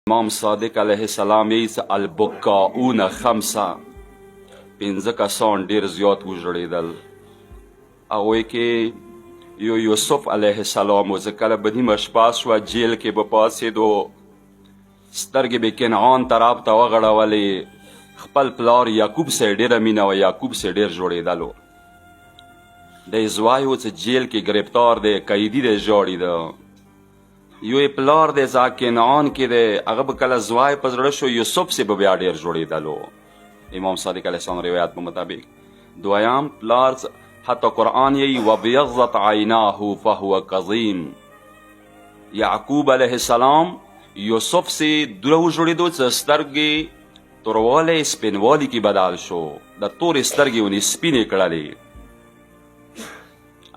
امام صادق علیه السلام یې البکاؤون خمسه، پنځه کسان ډېر زیات وژړېدل. هغوی کې یو یوسف علیه السلام و، زه کله به نیمه شپه شوه جیل کې به پاڅېدو، سترګې به کنعان طرف ته وغړولې. خپل پلار یعقوب سره ډېره مینه وه، یعقوب سره ډېر ژړېدل و. دی زوی و چې جیل کې گرفتار دی، قیدي دی، ژاړي ده. یو یې پلار دی چې کنعان کې دی، هغه به کله زوی په زړه شو، یوسف سې به بیا ډېر ژړېدل و. امام صادق علیه السلام روایت په مطابق. دویم پلار حتی قرآن یې وبیضت عیناه فهو کظیم. یعقوب علیه السلام یوسف سې دوره وژړېدو چې سترګې توروالی سپینوالی کې بدل شو، د تورې سترګې ونې سپینې کړلې.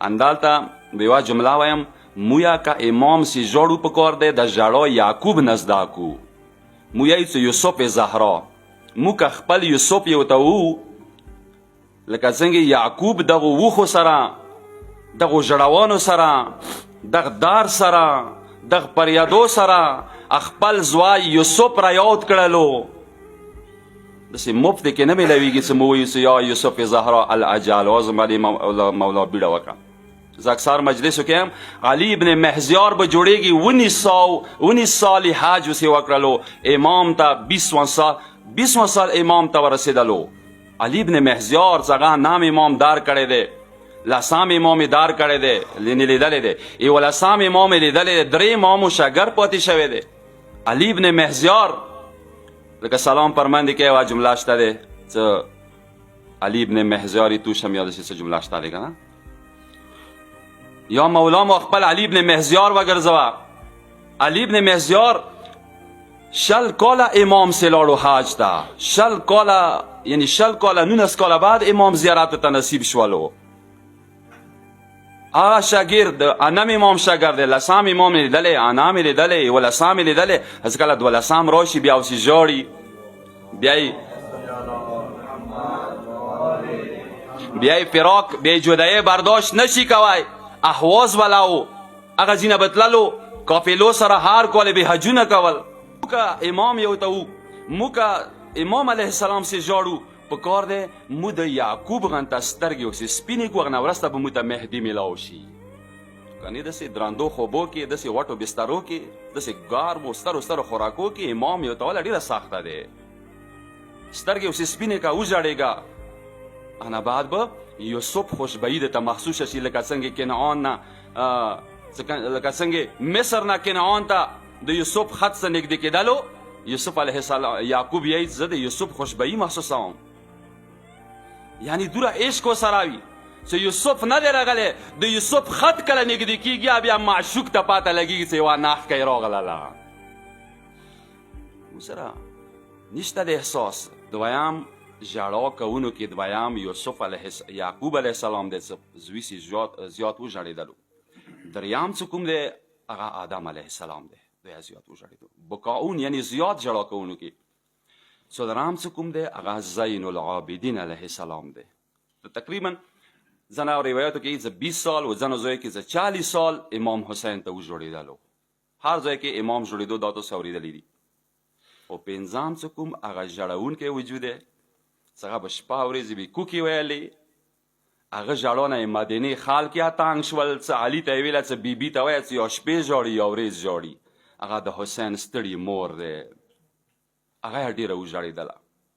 اندالته به یوه جمله وایم، مویا که امام سې ژاړو پکار دی د ژړا یعقوب نه زده کو. مویا یې چې یوسف زهرا، موږ که خپل یوسف یې ورته وو لکه څنګه یعقوب دغو وښو سره، دغو ژړوانو سره، دغ دار سره، دغ پریادو سره خپل زوی یوسف را یاد کړلو. داسې مفت کې نه میلاویږي چې مو وایو چې یا یوسف زهرا العجل. زما د مولا بیړه وکړه. زه اکثر مجلسو کې هم علي ابن مهزیار به جوړېږي، 19 سال حج وسې وکړلو، امام ته 20 سال امام ته ورسېدلو. علي ابن مهزیار چې هغه نام امام دار کړی دی، لسام امام یې دار کړی دی، لیدلی دی، یولسم امام یې لیدلی دی، 3 امامو شاګرد پاتې شوی دی. علي ابن مهزیار لکه سلام پرمندې کې یوه جمله شته دی چې علي ابن مهزیار یې توش هم یاد شي څه جمله شته دی که نه، یا مولا مو خپل علي ابن مهزیار وګرځوه. علي ابن مهزیار 60 کاله امام سې لاړو حج ته، 60 کاله، یعنی 60 کاله 19 کاله بعد امام زیارت ته نصیب شولو. هغه شاګرد انم امام شاګرد دی، لسم امام یې لیدلی، انم یې لیدلی، یولسم یې لیدلی، هسې کله 12 راشي بیا اوسې ژاړي، بیا یې فراق، بیا یې جدایۍ برداشت نشي کوی. احواز ولاو، هغه ځینه به تللو قافلو سره هر کال به حجونه کول. موږ امام یو ته وو، موږ امام علیه السلام سې ژاړو پکار دی مو د یعقوب غنته سترګې اوسې سپینې کړو، هغه نه وروسته به مو ته مهدي میلاو شي. کنې داسې درندو خوبو کې، داسې وټو بسترو کې، داسې ګارمو سترو خوراکو کې امام یو ته وله ډېره سخته دی. سترګې اوسې سپینې که وژړېږه، انا بعد به یوسف خوشبویي درته محسوسه شي، لکه څنګه کنعان نه، لکه څنګه مصر نه کنعان ته د یوسف خط څه نږدې کېدلو، یوسف علیه السلام یعقوب یې زه د یوسف خوشبویي محسوسوم. یعنی دوره عشق ورسره وي چې یوسف نه دی راغلی، د یوسف خط کله نږدې کېږي بیا معشوق ته پاته لګېږي چې یوه ناښکۍ راغلله، ورسره نشته د احساس. دویم ژړا کوونو کې دویم یوسف یعقوب علیه السلام دی چې زوی سې زیات وژړېدلو. دریم چې کوم دی هغه آدم علیه السلام دی، دوی زیات وژړېدو. بکاؤن یعنی زیات ژړا کوونو کې. څلورم چې کوم دی هغه زین العابدین علیه السلام دی. تقریبا ځینو روایاتو کې چې 20 سال و ځینو ځایو کې چې 40 سال امام حسین ته وژړېدلو. هر ځای کې امام ژړېدو دا تاسو اورېدلی دي. او پنځم چې کوم هغه ژړونکی وجود دی چې هغه به شپه ورځې به کوکې ویلې، هغه ژړا نه یې مدینې خلک یا تنګ شول چې علي ته یې ویله چې بیبي ته وایه چې یا شپې ژاړي یا ورځ ژاړي. هغه د حسین ستړي مور دی، هغه یې ډېره وژړېدله.